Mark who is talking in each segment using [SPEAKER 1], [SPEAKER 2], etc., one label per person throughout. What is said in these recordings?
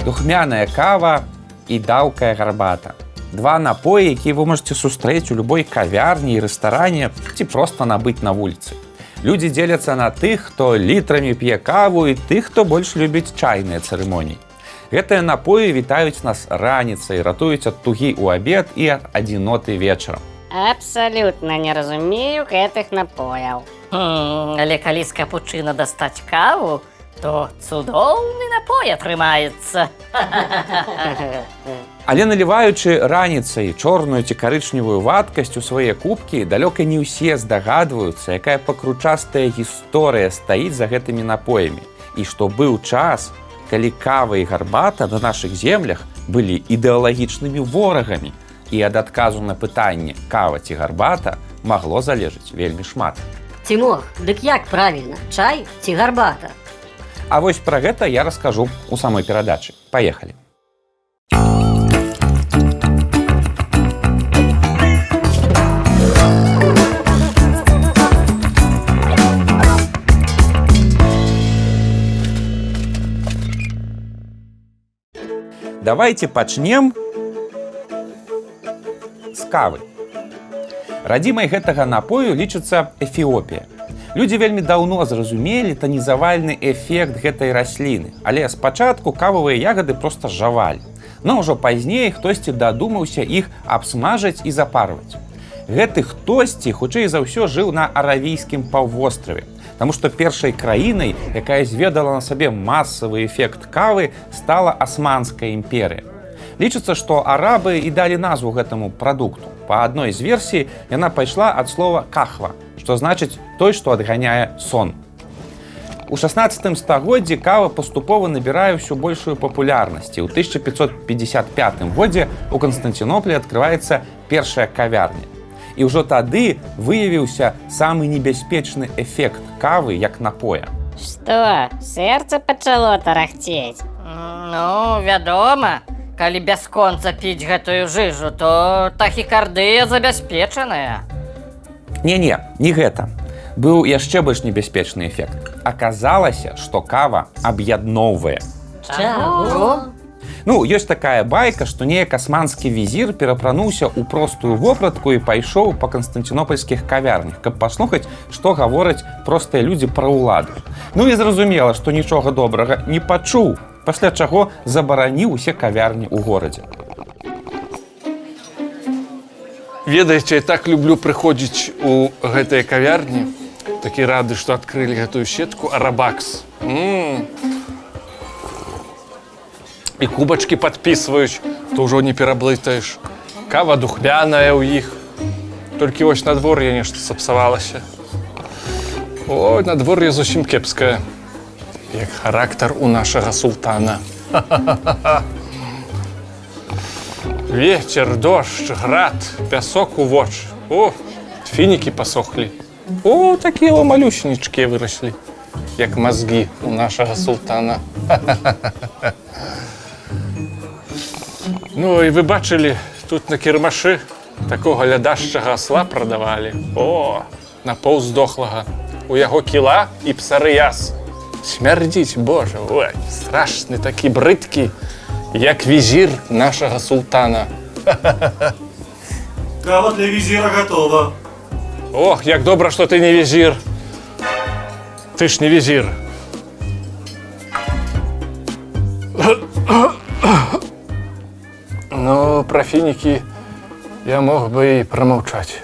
[SPEAKER 1] Духмяная кава і даўкая гарбата. Два напоі, якія вы можете сустрэць у любой кавярні і рэстаране ці проста набыць на вуліцы. Людзі дзеляцца на тых, хто літрамі п'е каву, і тых, хто больш любіць чайныя цырымоніі. Гэтыя напоі вітаюць нас раніцай, ратуюць ад тугі ў абед і ад адзіноты вечарам.
[SPEAKER 2] Абсалютна не разумею гэтых напояў.
[SPEAKER 3] Але калі з капучына дастаць каву, то цудоўны напой атрымаецца.
[SPEAKER 1] Але наліваючы раніцай чорную ці карычневую вадкасць у свае кубкі, далёка не ўсе здагадваюцца, якая пакручастая гісторыя стаіць за гэтымі напоямі. І што быў час, калі кава і гарбата на нашых землях былі ідэалагічнымі ворагамі. І ад адказу на пытанне кава ці гарбата магло залежыць вельмі шмат.
[SPEAKER 4] Тимох, дык як правільна, чай ці гарбата?
[SPEAKER 1] А вось пра гэта я раскажу ў самой перадачы. Паехалі. Давайте пачнем з кавы. Радзімай гэтага напою лічыцца Эфіопія. Людзі вельмі даўно зразумелі танізавальны эфект гэтай расліны, але спачатку кававыя ягады проста жавалі. Но ўжо пазней хтосьці дадумаўся іх абсмажыць і запарваць. Гэты хтосьці, хутчэй за ўсё, жыў на Аравійскім паўвостраве, таму што першай краінай, якая зведала на сабе масавы эфект кавы, стала Асманская імперыя. Лічыцца, што арабы і далі назву гэтаму прадукту. Па адной з версій яна пайшла ад слова «кахва», што значыць «той, што адганяе сон». У 16 стагоддзі кава паступова набірае ўсё большую папулярнасць. У 1555 годзе у Канстанцінополі адкрываецца першая кавярня. І ўжо тады выявіўся самы небяспечны эфект кавы як напоя.
[SPEAKER 2] Што, сэрца пачало тарахцець?
[SPEAKER 3] Ну, вядома, калі бясконца піць гэтую жыжу, то тахікардыя забяспечаная.
[SPEAKER 1] Не, не гэта. Быў яшчэ больш небяспечны эфект. Аказалася, што кава аб'ядноўвае.
[SPEAKER 4] Чаго?
[SPEAKER 1] Ну, ёсць такая байка, што неяк асманскі візір перапрануўся ў простую вопратку і пайшоў па канстанцінопальскіх кавярнях, каб паслухаць, што гавораць простыя людзі пра ўладу. Ну і зразумела, што нічога добрага не пачуў, пасля чаго забараніў усе кавярні ў горадзе.
[SPEAKER 5] Ведаеце, я так люблю прыходзіць у гэтыя кавярні. Такі рады, што адкрылі гэтую сетку «Арабакс». І кубачкі падпісваюць, то ўжо не пераблытаеш. Кава духмяная ў іх. Толькі вось надвор'е нешта сапсавалася. Ой, надвор'е зусім кепскае. Як характар у нашага султана. Вецер, дождж, град, пясок у вочы. О, фінікі пасохлі. О, такія малюсенечкі выраслі, як мазгі у нашага султана. Ну, і вы бачылі, тут на кірмашы такога лядашчага асла прадавалі. О, напаўздохлага. У яго кіла і псарыяз. Смярдзіць, божа, ой, страшны такі брыдкі, як візір нашага султана.
[SPEAKER 6] Кава для візіра готова.
[SPEAKER 5] Ох, як добра, што ты не візір. Ты ж не візір. Ну, пра фінікі я мог бы і прамаўчаць.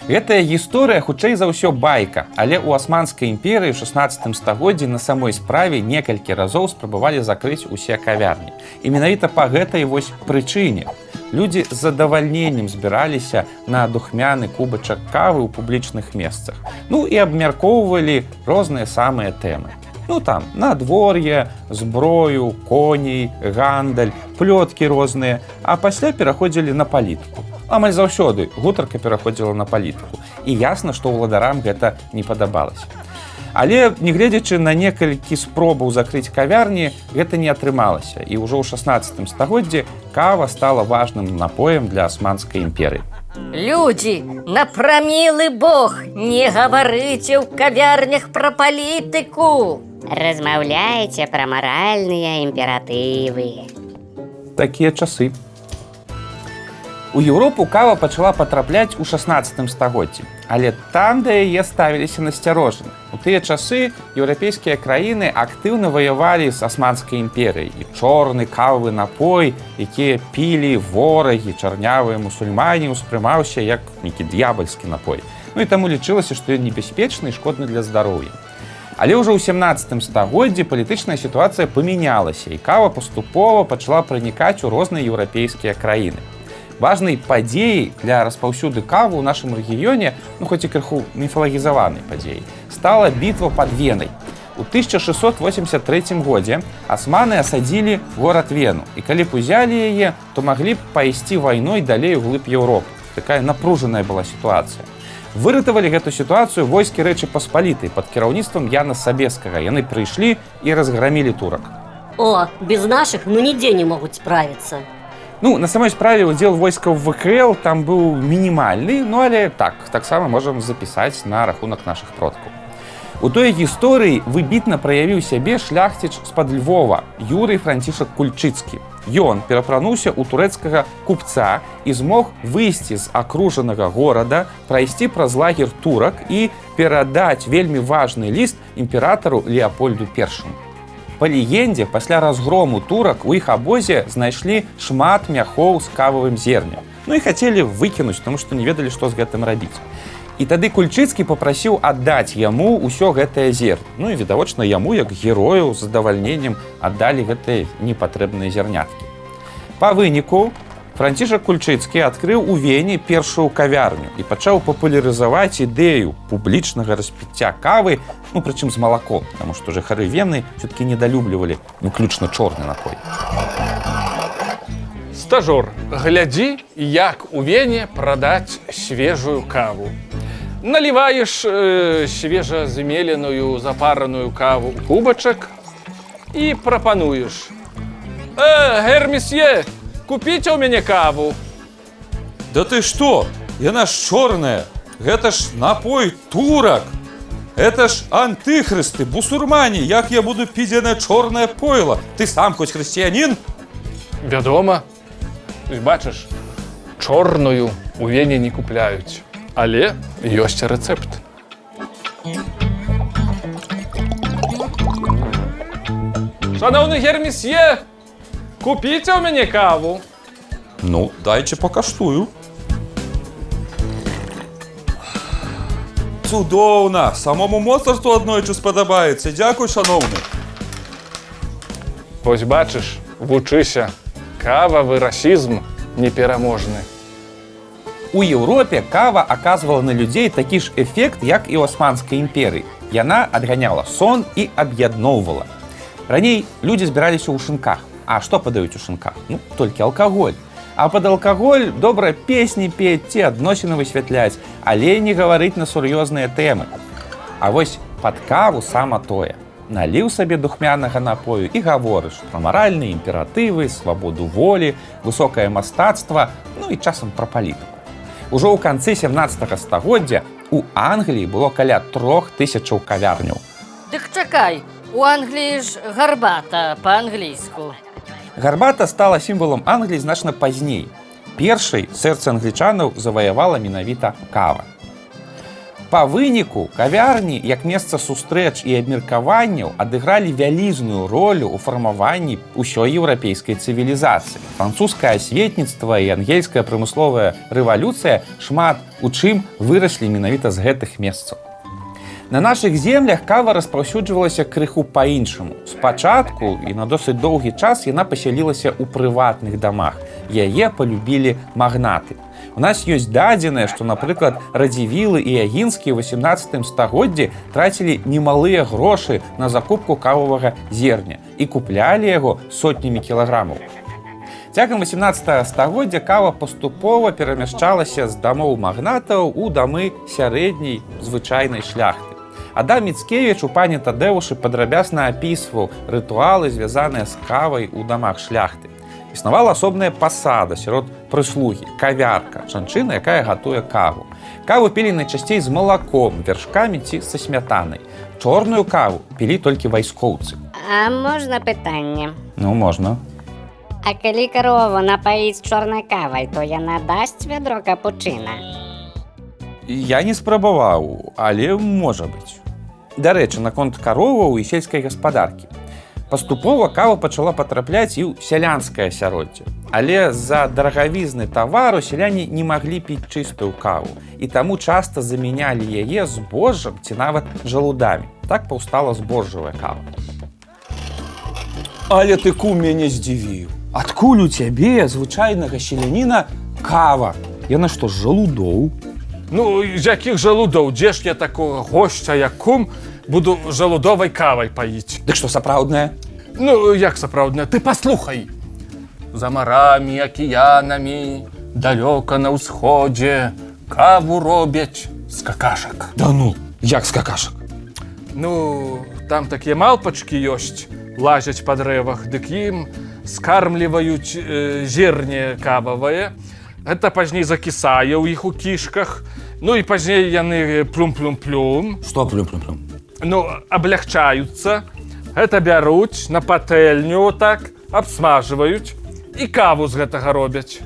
[SPEAKER 1] Гэтая гісторыя хутчэй за ўсё байка, але ў Асманскай імперыі ў 16 стагоддзі на самой справе некалькі разоў спрабавалі закрыць усе кавярні. І менавіта па гэтай вось прычыне. Людзі з задавальненнем збіраліся на духмяны кубачак кавы ў публічных месцах. Ну і абмяркоўвалі розныя самыя тэмы. Ну там, надвор'е, зброю, коней, гандаль, плёткі розныя, а пасля пераходзілі на палітыку. Амаль заўсёды гутарка пераходзіла на палітыку. І ясна, што ўладарам гэта не падабалася. Але, нягледзячы на некалькі спробаў закрыць кавярні, гэта не атрымалася. І ўжо ў 16 стагоддзі кава стала важным напоем для Асманскай імперыі.
[SPEAKER 3] Людзі, напрамілы Бог, не гаварыце ў кавярнях пра палітыку.
[SPEAKER 2] Размаўляйце пра маральныя імператывы.
[SPEAKER 1] Такія часы. У Еўропу кава пачала патрапляць у 16 стагоддзі, але там да яе ставіліся насцярожана. У тыя часы еўрапейскія краіны актыўна ваявалі з Асманскай імперыяй, і чорны кававы напой, якія пілі ворагі, чарнявыя мусульмане, успрымаўся як нейкі д'ябальскі напой. Ну і таму лічылася, што ён небяспечны і шкодны для здароўя. Але ўжо ў 17 стагоддзі палітычная сітуацыя памянялася, і кава паступова пачала пранікаць у розныя еўрапейскія краіны. Важнай падзеяй для распаўсюду кавы ў нашым рэгіёне, хоць і крыху міфалагізаванай падзеяй, стала бітва пад Венай. У 1683 годзе асманы асадзілі горад Вену, і калі б узялі яе, то маглі б пайсці вайной далей углыб Еўропы. Такая напружаная была сітуацыя. Выратавалі гэту сітуацыю войскі Рэчы Паспалітай пад кіраўніцтвам Яна Сабескага. Яны прыйшлі і разграмілі турак.
[SPEAKER 4] О, без наших нідзе не могуць справіцца.
[SPEAKER 1] На самой справе удзел войскаў ВКЛ там быў мінімальны, але таксама можам запісаць на рахунак нашых продкаў. У той гісторыі выбітна праявіў сябе шляхціч з-пад Львова Юрый Францішак Кульчыцкі. Ён перапрануўся ў турэцкага купца і змог выйсці з акружанага горада, прайсці праз лагер турак і перадаць вельмі важны ліст імператару Леапольду I. Па легендзе, пасля разгрому турак у іх абозе знайшлі шмат мяхоў з кававым зернем. І хацелі выкінуць, таму што не ведалі, што з гэтым рабіць. І тады Кульчыцкі папрасіў аддаць яму ўсё гэтае зерне. І відавочна яму, як герою, з задавальненнем аддалі гэтыя непатрэбныя зярняткі. Па выніку Францішак Кульчыцкі адкрыў у Вене першую кавярню і пачаў папулярызаваць ідэю публічнага распіцця кавы, прычым з малаком, таму што жыхары Вены ўсё-такі недалюблівалі выключна чорны напой.
[SPEAKER 5] Стажор, глядзі, як у Вене прадаць свежую каву. Наліваеш свежа змеленую запараную каву ў кубачак і прапануеш. Гер-месье, купіце ў мяне каву.
[SPEAKER 7] Да ты што? Яна ж чорная. Гэта ж напой турак. Это ж антыхрысты, бусурмане. Як я буду піць яна чорнае пойло? Ты сам хоць хрысціянін?
[SPEAKER 5] Вядома. Бачыш, чорную у Вене не купляюць. Але ёсць рэцэпт. Шановны гер-месье, купіце ў мяне каву.
[SPEAKER 7] Дайце пакаштую. Цудоўна! Самому Моцарту аднойчы спадабаецца. Дзякуй, шановны.
[SPEAKER 5] Вось бачыш, вучыся. Кававы расізм непераможны.
[SPEAKER 1] У Еўропе кава аказвала на людзей такі ж эфект, як і ў Асманскай імперыі. Яна адганяла сон і аб'ядноўвала. Раней людзі збіраліся ў шынках. А што падаюць у шынках? Толькі алкаголь. А пад алкаголь добра песні пець ці адносіны высвятляць, але не гаварыць на сур'ёзныя тэмы. А вось пад каву сама тое. Наліў сабе духмянага напою і гаворыш пра маральныя імператывы, свабоду волі, высокае мастацтва, і часам пра палітыку. Ужо ў канцы 17 стагоддзя у Англіі было каля 3000 кавярняў.
[SPEAKER 3] Дык чакай, у Англіі ж гарбата па-англійску.
[SPEAKER 1] Гарбата стала сімвалам Англіі значна пазней. Першай сэрца англічанаў заваявала менавіта кава. Па выніку кавярні, як месца сустрэч і абмеркаванняў, адыгралі вялізную ролю ў фармаванні ўсёй еўрапейскай цывілізацыі. Французскае асветніцтва і ангельская прамысловая рэвалюцыя шмат у чым выраслі менавіта з гэтых месцаў. На нашых землях кава распаўсюджвалася крыху па-іншаму. Спачатку і на досыць доўгі час яна пасялілася ў прыватных дамах. Яе палюбілі магнаты. У нас ёсць дадзеныя, што, напрыклад, Радзівілы і Ягінскі ў 18 стагоддзі трацілі немалыя грошы на закупку кававага зерня і куплялі яго сотнямі кілаграмаў. Цягам 18 стагоддзя кава паступова перамяшчалася з дамоў магнатаў у дамы сярэдняй звычайнай шляхты. Адам Міцкевіч у пані Тадэвушы падрабязна апісваў рытуалы, звязаныя з кавай у дамах шляхты. Існавала асобная пасада сярод прыслугі, кавярка, жанчына, якая гатуе каву. Каву пілі найчасцей з малаком, вяршкамі ці са смятанай. чорную каву пілі толькі вайскоўцы.
[SPEAKER 2] А можна пытанне?
[SPEAKER 1] Ну, можна.
[SPEAKER 2] А калі карову напаіць чорнай кавай, то яна дасць вядро капучына?
[SPEAKER 1] Я не спрабаваў, але можа быць. Дарэчы, наконт кароваў і сельскай гаспадаркі. Паступова кава пачала патрапляць і ў сялянскае асяроддзе. Але з-за дарагавізны тавару сяляне не маглі піць чыстую каву, і таму часта замянялі яе збожжам ці нават жалудамі. Так паўстала збожжавая кава. Але ты, кум, мяне здзівіў. Адкуль у цябе, звычайнага селяніна, кава? Яна што, з жалудоў?
[SPEAKER 5] Ну, з якіх жалудоў? Дзе ж я такога госця, як кум, буду жалудовай кавай паіць?
[SPEAKER 1] Дык што, сапраўднае?
[SPEAKER 5] Ну, як сапраўднае? Ты паслухай. За марамі, акіянамі, далёка на ўсходзе, каву робяць з какашак.
[SPEAKER 1] Да ну, як з какашак?
[SPEAKER 5] Ну, там такія малпачкі ёсць, лазяць па дрэвах, дык ім скармліваюць зерне кававае. Гэта пазней закісае ў іх у кішках. Ну і пазней яны плюм-плюм-плюм.
[SPEAKER 1] Што плюм-плюм-плюм?
[SPEAKER 5] Ну, аблягчаюцца. Гэта бяруць на патэльню так, абсмажваюць і каву з гэтага робяць.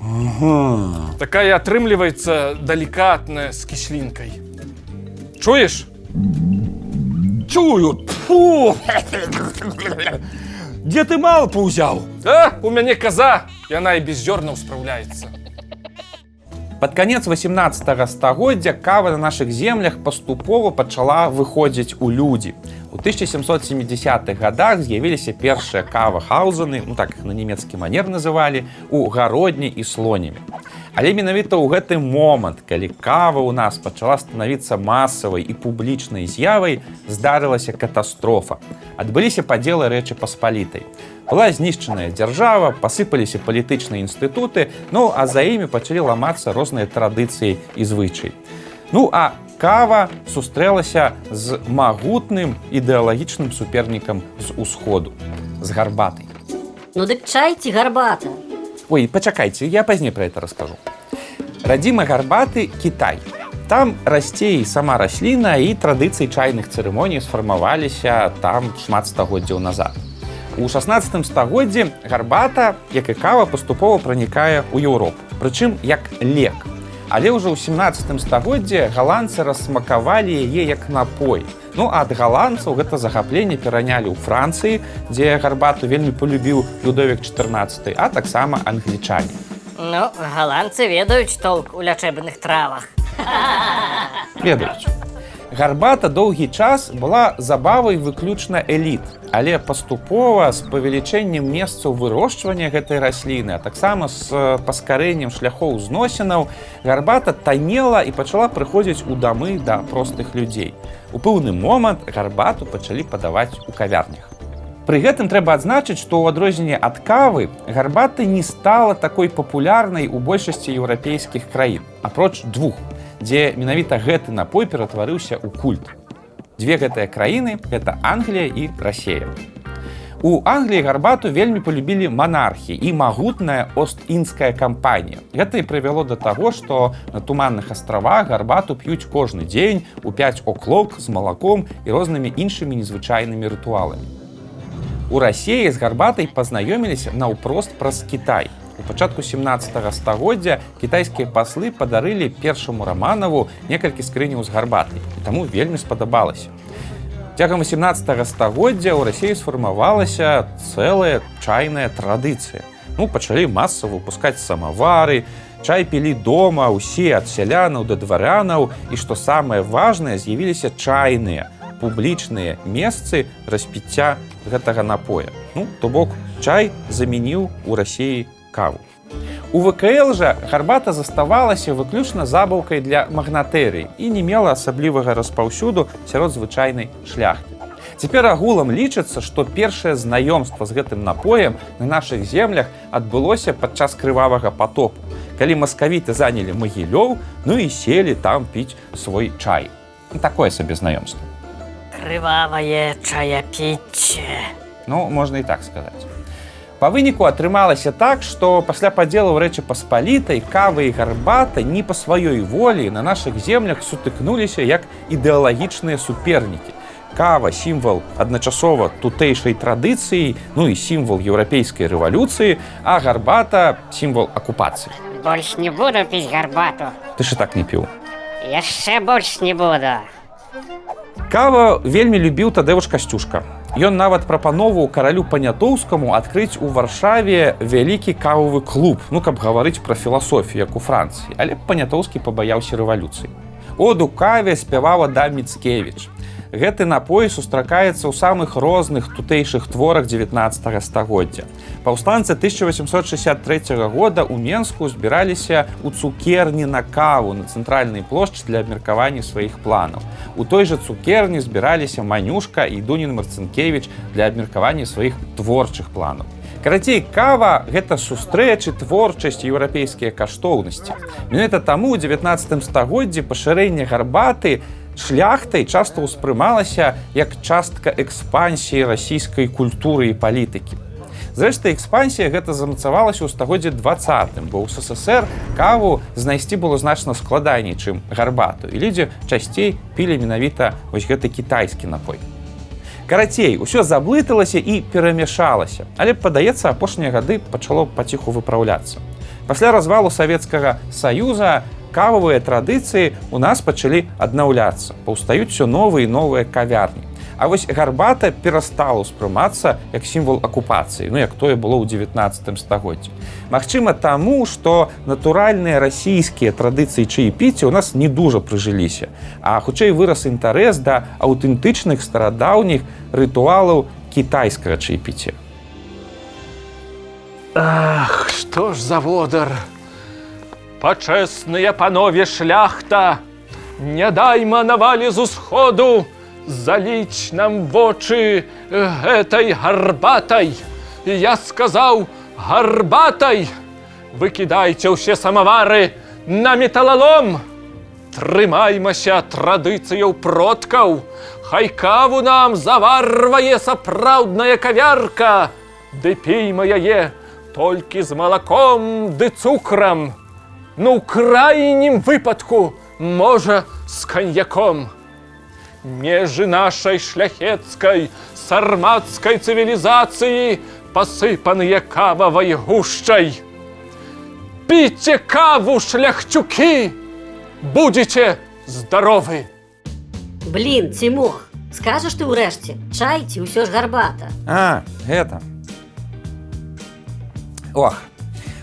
[SPEAKER 1] Ага.
[SPEAKER 5] Такая атрымліваецца далікатная з кіслінкай. Чуеш?
[SPEAKER 1] Чую! Фу! Дзе ты малпу ўзяў?
[SPEAKER 5] А, у мяне каза, яна і без зёрнаў спраўляецца.
[SPEAKER 1] Пад канец 18 стагоддзя кава на нашых землях паступова пачала выходзіць у людзі. У 1770-х гадах з'явіліся першыя кава-хаузаны, ну так іх на нямецкі манер называлі, у Гародні і Слонімі. Але менавіта ў гэты момант, калі кава ў нас пачала станавіцца масавай і публічнай з'явай, здарылася катастрофа. Адбыліся падзелы Рэчы Паспалітай. Была знішчаная дзяржава, пасыпаліся палітычныя інстытуты, ну а за імі пачалі ламацца розныя традыцыі і звычаі. Ну а кава сустрэлася з магутным ідэалагічным супернікам з усходу, з гарбатай.
[SPEAKER 4] Ну дык чай ці гарбата?
[SPEAKER 1] Ой, пачакайце, я пазней пра гэта раскажу. Радзіма гарбаты – Кітай. Там расце і сама расліна, і традыцыі чайных цырымоній сфармаваліся там шмат стагоддзяў назад. У 16 стагоддзі гарбата, як і кава, паступова пранікае ў Еўропу, прычым як лек. Але ўжо ў 17 стагоддзі галандцы рассмакавалі яе як напой. Ну, а ад галандцаў гэта захапленне перанялі ў Францыі, дзе гарбату вельмі полюбіў Людовік XIV, а таксама англічане.
[SPEAKER 3] Ну, галандцы ведаюць толк у лячэбных травах.
[SPEAKER 1] Ведаюць. Гарбата доўгі час была забавай выключна эліт, але паступова з павелічэннем месцаў вырошчвання гэтай расліны, а таксама з паскарэннем шляхоў зносінаў, гарбата танела і пачала прыходзіць у дамы да простых людзей. У пэўны момант гарбату пачалі падаваць у кавярнях. Пры гэтым трэба адзначыць, што ў адрозненне ад кавы гарбата не стала такой папулярнай у большасці еўрапейскіх краін, апроч двух, дзе менавіта гэты напой ператварыўся ў культ. Дзве гэтыя краіны – гэта Англія і Расія. У Англіі гарбату вельмі полюбілі манархі і магутная Ост-Індская кампанія. Гэта і прывяло да таго, што на Туманных астравах гарбату п'юць кожны дзень у 5 о'клок з малаком і рознымі іншымі незвычайнымі рытуаламі. У Расіі з гарбатай пазнаёміліся наўпрост праз Кітай. У пачатку 17 стагоддзя кітайскія паслы падарылі першаму Раманаву некалькі скрыняў з гарбатай, і таму вельмі спадабалася. Цягам 18 стагоддзя ў Расіі сфармавалася цэлая чайная традыцыя. Ну, пачалі масава выпускаць самавары, чай пілі дома ўсе ад сялянаў да дварянаў, і што самае важнае, з'явіліся чайныя, публічныя месцы распіцця гэтага напоя. Ну, то бок, чай замяніў у Расіі каву. У ВКЛ жа гарбата заставалася выключна забаўкай для магнатэрый і не мела асаблівага распаўсюду сярод звычайнай шляхты. Цяпер агулам лічыцца, што першае знаёмства з гэтым напоем на нашых землях адбылося падчас крывавага патопу, калі маскавіты занялі Магілёў, ну і селі там піць свой чай. Такое сабе знаёмства.
[SPEAKER 3] Крывавае чаяпічче.
[SPEAKER 1] Ну, можна і так сказаць. Па выніку атрымалася так, што пасля падзелу Рэчы Паспалітай кава і гарбата не па сваёй волі на нашых землях сутыкнуліся як ідэалагічныя супернікі. Кава – сімвал адначасова тутэйшай традыцыі, ну і сімвал еўрапейскай рэвалюцыі, а гарбата – сімвал акупацыі.
[SPEAKER 2] Больш не буду піць гарбату.
[SPEAKER 1] Ты ж і так не піў.
[SPEAKER 2] Яшчэ больш не буду.
[SPEAKER 1] Кава вельмі любіў Тадэвуш Касцюшка. Ён нават прапановаў каралю Панятоўскаму адкрыць у Варшаве вялікі кававы клуб, ну, каб гаварыць пра філасофію, як у Францыі, але Панятоўскі пабаяўся рэвалюцыі. Оду каве спяваў Адам Міцкевіч. Гэты напой сустракаецца ў самых розных тутэйшых творах 19 стагоддзя. Паўстанцы 1863 года ў Менску збіраліся ў цукерні на каву на цэнтральнай плошчы для абмеркавання сваіх планаў. У той жа цукерні збіраліся Манюшка і Дунін Марцынкевіч для абмеркавання сваіх творчых планаў. Карацей, кава – гэта сустрэчы, творчасць і еўрапейскія каштоўнасці. Менавіта таму ў 19 стагоддзі пашырэнне гарбаты шляхтай часта ўспрымалася як частка экспансіі расійскай культуры і палітыкі. Зрэшты, экспансія гэта замацавалася ў стагоддзі 20, бо ў СССР каву знайсці было значна складаней, чым гарбату, і людзі часцей пілі менавіта вось гэты кітайскі напой. Карацей, усё заблыталася і перамяшалася, але, падаецца, апошнія гады пачало паціху выпраўляцца. Пасля развалу Савецкага Саюза кававыя традыцыі ў нас пачалі аднаўляцца, паўстаюць усё новыя і новыя кавярні. А вось гарбата перастала ўспрымацца як сімвал акупацыі, ну як тое было ў 19 стагоддзі. Магчыма таму, што натуральныя расійскія традыцыі чаепіцця ў нас не дужа прыжыліся, а хутчэй вырас інтарэс да аўтэнтычных старадаўніх рытуалаў кітайскага чаепіцця.
[SPEAKER 5] Ах, што ж за водар! Пачэсныя панове шляхта, не дайма навалі з усходу заліць нам вочы гэтай гарбатай. Я сказаў, гарбатай! Выкідайце ўсе самавары на металалом! Трымаймася традыцыяў продкаў, хай каву нам заварвае сапраўдная кавярка, ды пійма яе толькі з малаком ды цукрам. Ну, ў крайнім выпадку, можа, з каньяком. Межы нашай шляхецкай, сармацкай цывілізацыі пасыпаныя кававай гушчай. Піце каву, шляхцюкі, будзеце здаровы.
[SPEAKER 4] Блін, Цімох, скажаш ты ўрэшце, чай ці ўсё ж гарбата?
[SPEAKER 1] А, гэта. Ох,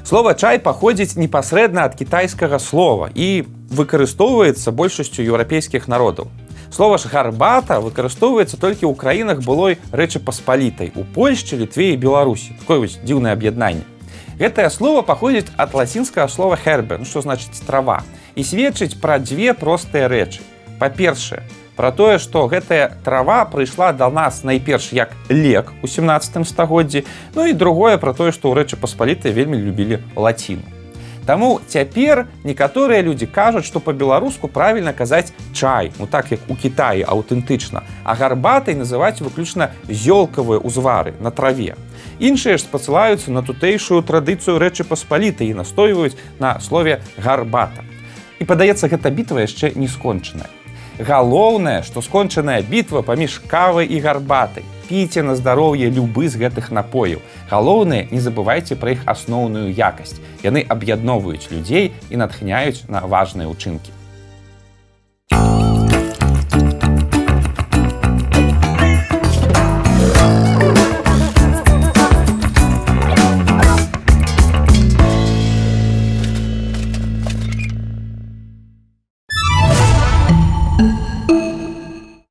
[SPEAKER 1] слова «чай» паходзіць непасрэдна ад кітайскага слова і выкарыстоўваецца большасцю еўрапейскіх народаў. Слова ж «гарбата» выкарыстоўваецца толькі ў краінах былой Рэчы Паспалітай, у Польшчы, Літве і Беларусі. Такое вось дзіўнае аб'яднанне. Гэтае слово паходзіць ад лацінскага слова «herbe», ну, што значыць «трава», і сведчыць пра дзве простыя рэчы. Па-першае, пра тое, што гэтая трава прыйшла да нас найперш як лек у 17 стагоддзі, ну і другое пра тое, што ў Рэчы Паспалітай вельмі любілі лаціну. Таму цяпер некаторыя людзі кажуць, што па-беларуску правільна казаць «чай», ну так як у Кітаі аўтэнтычна, а гарбатай называць выключна зёлкавыя ўзвары на траве. Іншыя ж спасылаюцца на тутэйшую традыцыю Рэчы Паспалітай і настойваюць на слове «гарбата». І, падаецца, гэта бітва яшчэ не скончаная. Галоўнае, што скончаная бітва паміж кавай і гарбатай. Піце на здароўе любы з гэтых напояў. Галоўнае, не забывайце пра іх асноўную якасць. Яны аб'ядноўваюць людзей і натхняюць на важныя ўчынкі.